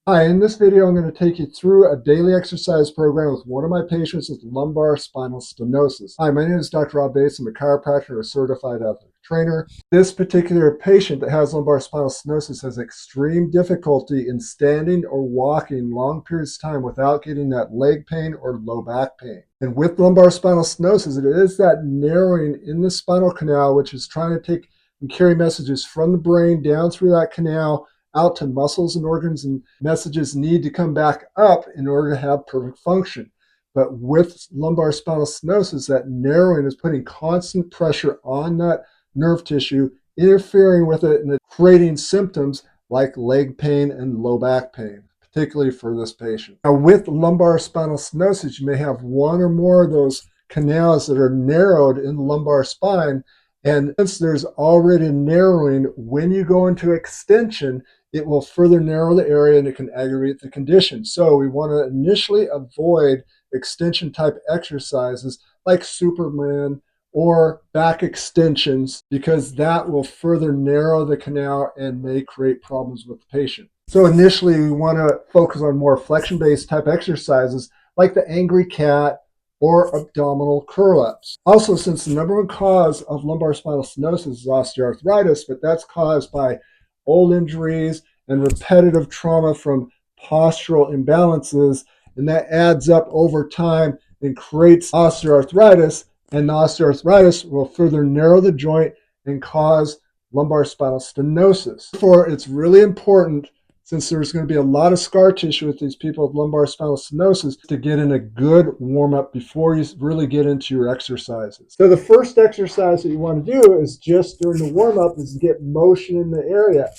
Hi, in this video I'm going to take you through a daily exercise program with one of my patients with lumbar spinal stenosis. Hi, my name is Dr. Rob Bates. I'm a chiropractor and a certified athletic trainer. This particular patient that has lumbar spinal stenosis has extreme difficulty in standing or walking long periods of time without getting that leg pain or low back pain. And with lumbar spinal stenosis, it is that narrowing in the spinal canal, which is trying to take and carry messages from the brain down through that canal out to muscles and organs, and messages need to come back up in order to have perfect function. But with lumbar spinal stenosis, that narrowing is putting constant pressure on that nerve tissue, interfering with it and creating symptoms like leg pain and low back pain, particularly for this patient. Now, with lumbar spinal stenosis, you may have one or more of those canals that are narrowed in the lumbar spine. And since there's already narrowing, when you go into extension, it will further narrow the area and it can aggravate the condition. So we want to initially avoid extension type exercises like Superman or back extensions, because that will further narrow the canal and may create problems with the patient. So initially we want to focus on more flexion-based type exercises like the angry cat or abdominal curl-ups. Also, since the number one cause of lumbar spinal stenosis is osteoarthritis, but that's caused by old injuries and repetitive trauma from postural imbalances, and that adds up over time and creates osteoarthritis, and the osteoarthritis will further narrow the joint and cause lumbar spinal stenosis. Therefore, it's really important, since there's going to be a lot of scar tissue with these people with lumbar spinal stenosis, to get in a good warm-up before you really get into your exercises. So the first exercise that you want to do is just during the warm-up is get motion in the area.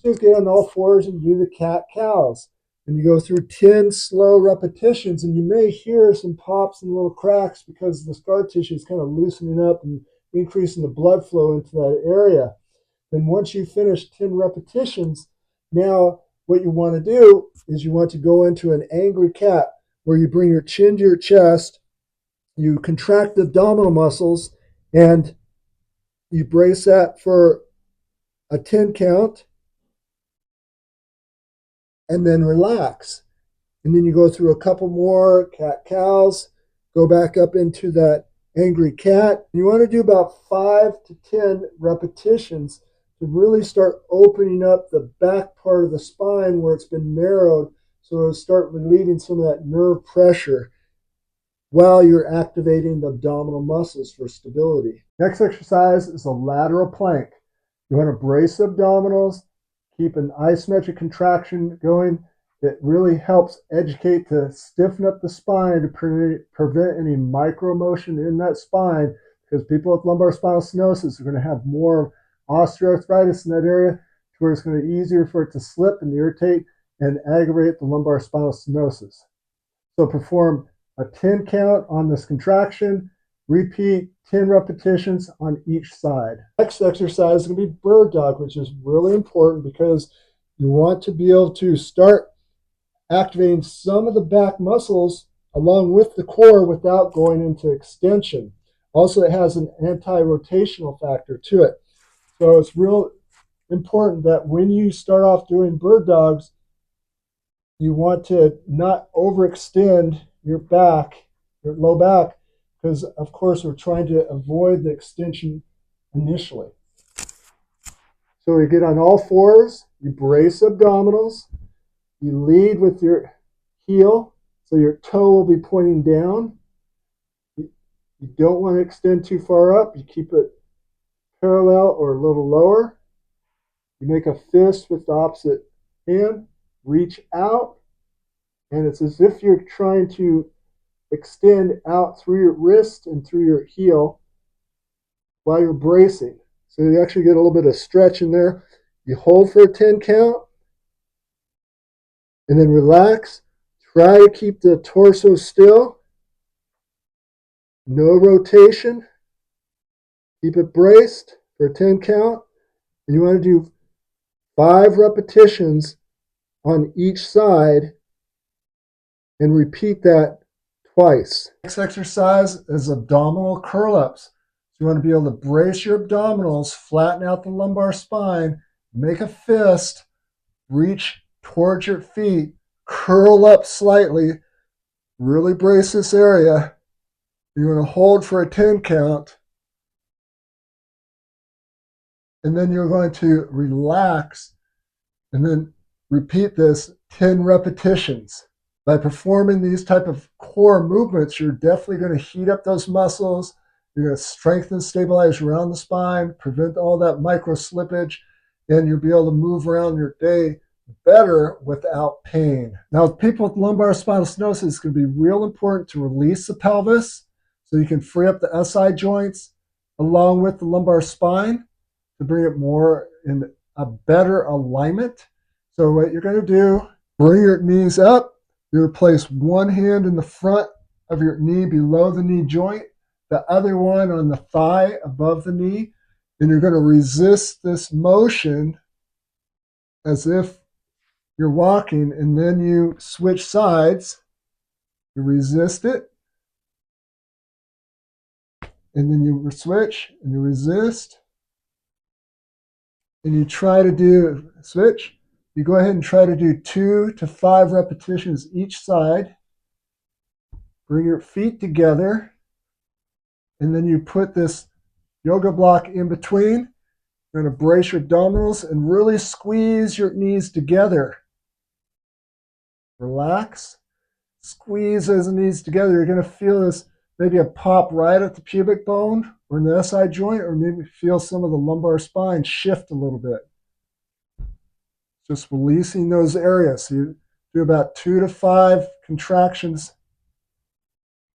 Just get on all fours and do the cat-cows. And you go through 10 slow repetitions, and you may hear some pops and little cracks because the scar tissue is kind of loosening up and increasing the blood flow into that area. Then once you finish 10 repetitions, now what you want to do is you want to go into an angry cat, where you bring your chin to your chest, you contract the abdominal muscles, and you brace that for a 10 count, and then relax. And then you go through a couple more cat-cows, go back up into that angry cat. You want to do about 5 to 10 repetitions to really start opening up the back part of the spine where it's been narrowed, so it'll start relieving some of that nerve pressure while you're activating the abdominal muscles for stability. Next exercise is a lateral plank. You want to brace the abdominals, keep an isometric contraction going. It really helps educate to stiffen up the spine to prevent any micro motion in that spine, because people with lumbar spinal stenosis are going to have more osteoarthritis in that area, to where it's going to be easier for it to slip and irritate and aggravate the lumbar spinal stenosis. So perform a 10 count on this contraction, repeat 10 repetitions on each side. Next exercise is going to be bird dog, which is really important because you want to be able to start activating some of the back muscles along with the core without going into extension. Also, it has an anti-rotational factor to it. So it's real important that when you start off doing bird dogs, you want to not overextend your back, your low back, because of course we're trying to avoid the extension initially. So you get on all fours, you brace abdominals, you lead with your heel, so your toe will be pointing down. You don't want to extend too far up, you keep it parallel or a little lower. You make a fist with the opposite hand, reach out, and it's as if you're trying to extend out through your wrist and through your heel while you're bracing. So you actually get a little bit of stretch in there. You hold for a 10 count, and then relax. Try to keep the torso still. No rotation. Keep it braced for a 10 count. And you want to do 5 repetitions on each side and repeat that twice. Next exercise is abdominal curl-ups. So you want to be able to brace your abdominals, flatten out the lumbar spine, make a fist, reach towards your feet, curl up slightly, really brace this area. You're going to hold for a 10 count. And then you're going to relax and then repeat this 10 repetitions. By performing these type of core movements, you're definitely going to heat up those muscles. You're going to strengthen, stabilize around the spine, prevent all that micro slippage, and you'll be able to move around your day better without pain. Now, with people with lumbar spinal stenosis, it's going to be real important to release the pelvis so you can free up the SI joints along with the lumbar spine to bring it more in a better alignment. So what you're going to do, bring your knees up. You're going to place one hand in the front of your knee below the knee joint, the other one on the thigh above the knee, and you're going to resist this motion as if you're walking, and then you switch sides. You resist it, and then you switch, and you resist, and you try to do switch. You go ahead and try to do 2 to 5 repetitions each side. Bring your feet together, and then you put this yoga block in between. You're going to brace your abdominals and really squeeze your knees together. Relax. Squeeze those knees together. You're going to feel this, maybe a pop right at the pubic bone or in the SI joint, or maybe feel some of the lumbar spine shift a little bit. Just releasing those areas. So you do about 2 to 5 contractions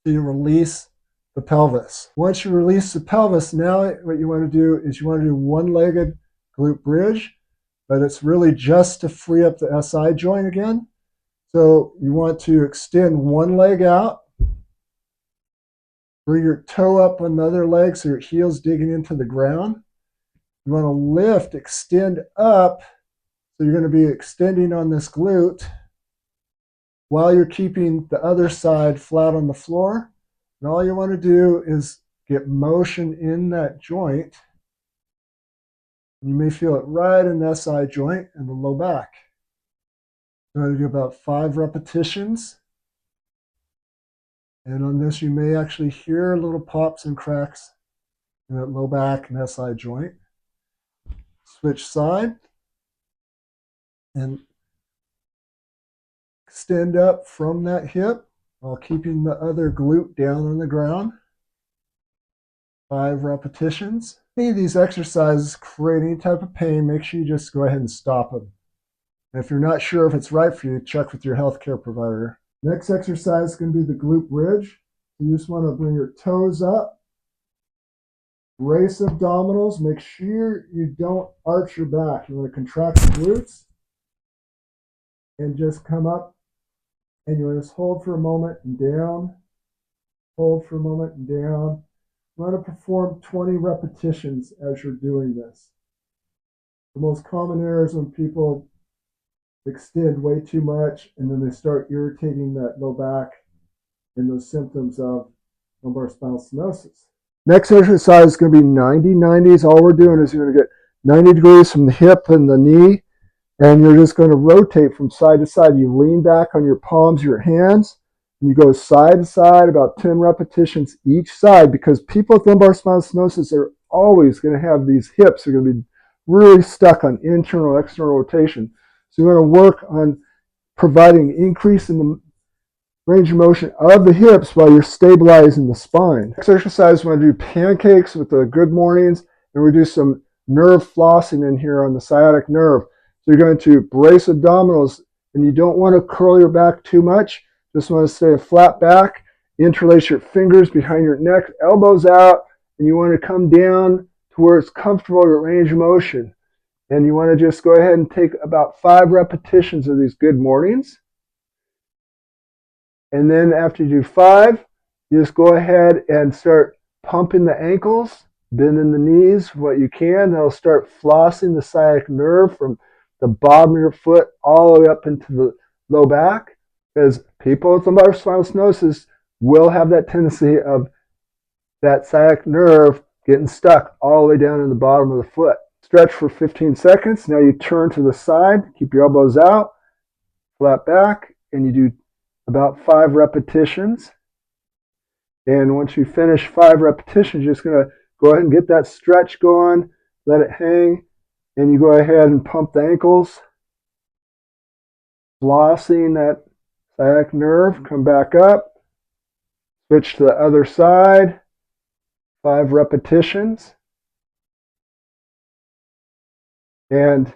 so you release the pelvis. Once you release the pelvis, now what you want to do is you want to do one-legged glute bridge, but it's really just to free up the SI joint again. So you want to extend one leg out, bring your toe up on the other leg so your heel's digging into the ground. You want to lift, extend up, so you're going to be extending on this glute while you're keeping the other side flat on the floor. And all you want to do is get motion in that joint. You may feel it right in the SI joint and the low back. I'm going to do about 5 repetitions. And on this, you may actually hear little pops and cracks in that low back and SI joint. Switch side. And extend up from that hip while keeping the other glute down on the ground. 5 repetitions. If any of these exercises create any type of pain, make sure you just go ahead and stop them. And if you're not sure if it's right for you, check with your healthcare provider. Next exercise is going to be the glute bridge. You just want to bring your toes up, brace abdominals, make sure you don't arch your back. You want to contract the glutes and just come up, and you want to just hold for a moment and down, hold for a moment and down. You want to perform 20 repetitions as you're doing this. The most common error is when people extend way too much and then they start irritating that low back and those symptoms of lumbar spinal stenosis. Next exercise is going to be 90-90s. All we're doing is you're going to get 90 degrees from the hip and the knee, and you're just going to rotate from side to side. You lean back on your palms, your hands, and you go side to side, about 10 repetitions each side, because people with lumbar spinal stenosis are always going to have these hips. They're going to be really stuck on internal, external rotation. So you want to work on providing increase in the range of motion of the hips while you're stabilizing the spine. Next exercise, we want to do pancakes with the good mornings, and we do some nerve flossing in here on the sciatic nerve. So you're going to brace abdominals, and you don't want to curl your back too much. Just want to stay a flat back, interlace your fingers behind your neck, elbows out, and you want to come down to where it's comfortable, your range of motion. And you want to just go ahead and take about 5 repetitions of these good mornings. And then after you do 5, you just go ahead and start pumping the ankles, bending the knees what you can. That'll start flossing the sciatic nerve from the bottom of your foot all the way up into the low back. Because people with lumbar spinal stenosis will have that tendency of that sciatic nerve getting stuck all the way down in the bottom of the foot. Stretch for 15 seconds. Now you turn to the side, keep your elbows out, flat back, and you do about 5 repetitions. And once you finish 5 repetitions, you're just going to go ahead and get that stretch going, let it hang, and you go ahead and pump the ankles, flossing that sciatic nerve, come back up, switch to the other side, 5 repetitions, and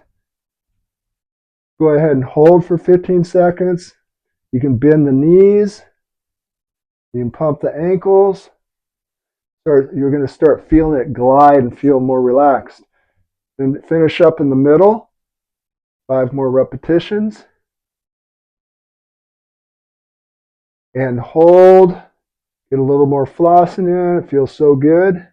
go ahead and hold for 15 seconds. You can bend the knees, you can pump the ankles. You're going to start feeling it glide and feel more relaxed. Then finish up in the middle, 5 more repetitions. And hold, get a little more flossing in, it feels so good.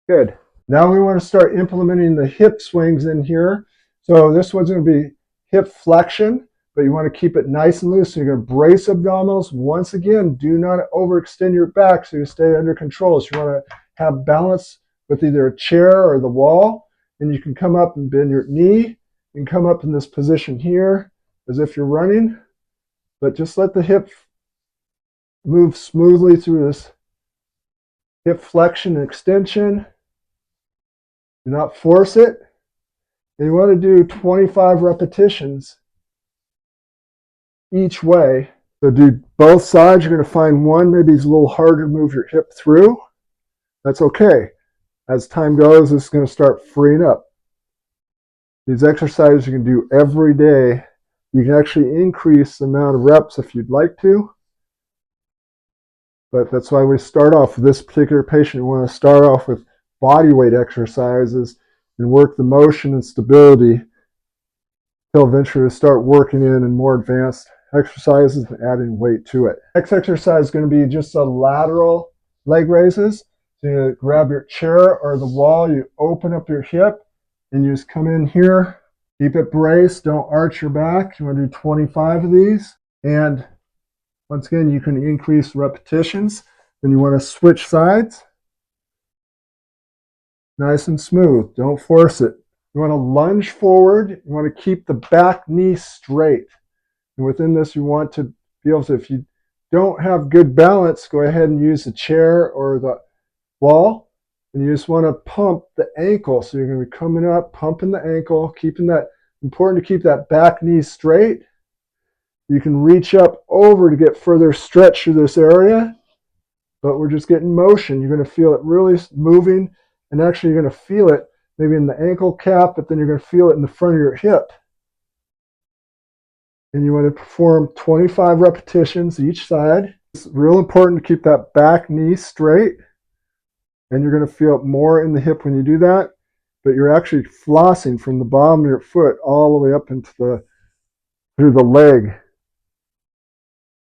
Good. Now we want to start implementing the hip swings in here. So this one's going to be hip flexion, but you want to keep it nice and loose. So you're going to brace abdominals. Once again, do not overextend your back so you stay under control. So you want to have balance with either a chair or the wall. And you can come up and bend your knee. You can come up in this position here as if you're running. But just let the hip move smoothly through this hip flexion and extension. Do not force it. And you want to do 25 repetitions each way. So do both sides. You're going to find one maybe it's a little harder to move your hip through. That's okay. As time goes, it's going to start freeing up. These exercises you can do every day. You can actually increase the amount of reps if you'd like to. But that's why we start off with this particular patient. We want to start off with body weight exercises and work the motion and stability until eventually we start working in more advanced exercises and adding weight to it. Next exercise is going to be just a lateral leg raises. So you grab your chair or the wall, you open up your hip, and you just come in here. Keep it braced, don't arch your back. You want to do 25 of these. And once again, you can increase repetitions. Then you want to switch sides. Nice and smooth. Don't force it. You want to lunge forward. You want to keep the back knee straight. And within this, you want to be able to, if you don't have good balance, go ahead and use the chair or the wall. And you just want to pump the ankle. So you're going to be coming up, pumping the ankle, keeping that, important to keep that back knee straight. You can reach up over to get further stretch through this area. But we're just getting motion. You're going to feel it really moving. And actually, you're going to feel it maybe in the ankle cap, but then you're going to feel it in the front of your hip. And you want to perform 25 repetitions each side. It's real important to keep that back knee straight. And you're going to feel it more in the hip when you do that. But you're actually flossing from the bottom of your foot all the way up into through the leg.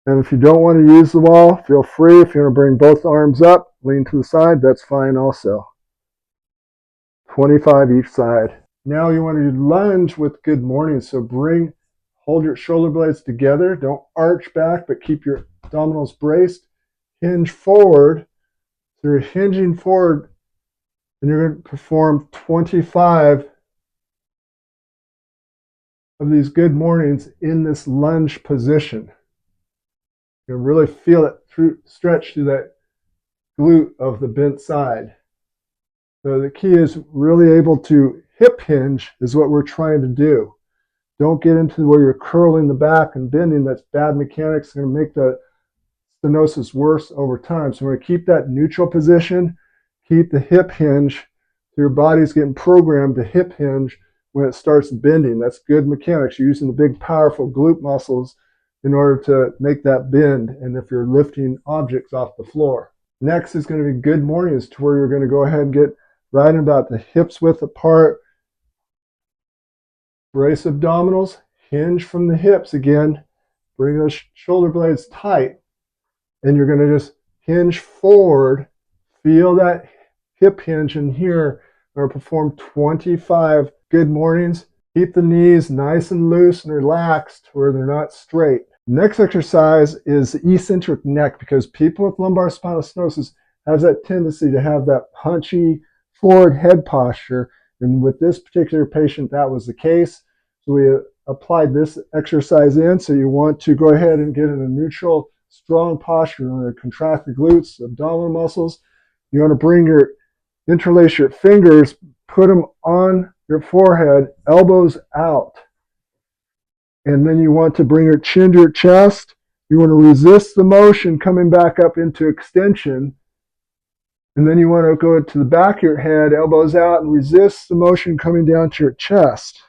And if you don't want to use the wall, feel free. If you want to bring both arms up, lean to the side, that's fine also. 25 each side. Now you want to lunge with good morning. So hold your shoulder blades together. Don't arch back, but keep your abdominals braced. Hinge forward. So you're hinging forward, and you're going to perform 25 of these good mornings in this lunge position. You really feel it stretch through that glute of the bent side. So the key is really able to hip hinge is what we're trying to do. Don't get into where you're curling the back and bending. That's bad mechanics. It's going to make the stenosis worse over time. So we're going to keep that neutral position, keep the hip hinge. So your body's getting programmed to hip hinge when it starts bending. That's good mechanics. You're using the big, powerful glute muscles in order to make that bend, and if you're lifting objects off the floor. Next is going to be good mornings, to where you're going to go ahead and get right about the hips width apart. Brace abdominals, hinge from the hips again. Bring those shoulder blades tight, and you're going to just hinge forward. Feel that hip hinge in here. Or perform 25 good mornings. Keep the knees nice and loose and relaxed where they're not straight. Next exercise is the eccentric neck, because people with lumbar spinal stenosis have that tendency to have that hunchy forward head posture. And with this particular patient, that was the case. So we applied this exercise in, so you want to go ahead and get in a neutral, strong posture. You want to contract the glutes, abdominal muscles. You want to interlace your fingers, put them on your forehead, elbows out. And then you want to bring your chin to your chest. You want to resist the motion coming back up into extension. And then you want to go to the back of your head, elbows out, and resist the motion coming down to your chest.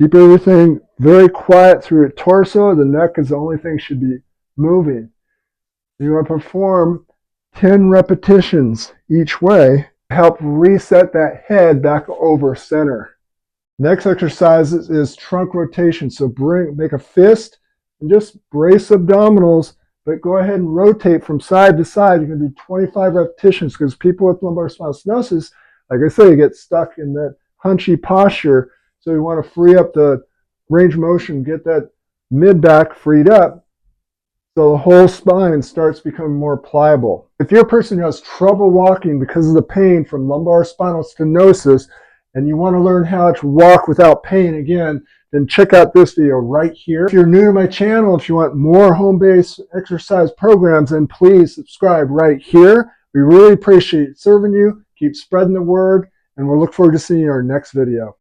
Keep everything very quiet through your torso. The neck is the only thing should be moving. You want to perform 10 repetitions each way to help reset that head back over center. Next exercise is trunk rotation. So make a fist and just brace abdominals, but go ahead and rotate from side to side. You're going to do 25 repetitions because people with lumbar spinal stenosis, like I say, get stuck in that hunchy posture. So you want to free up the range of motion, get that mid back freed up so the whole spine starts becoming more pliable. If you're a person who has trouble walking because of the pain from lumbar spinal stenosis, and you want to learn how to walk without pain again, then check out this video right here. If you're new to my channel, if you want more home-based exercise programs, then please subscribe right here. We really appreciate serving you. Keep spreading the word, and we'll look forward to seeing you in our next video.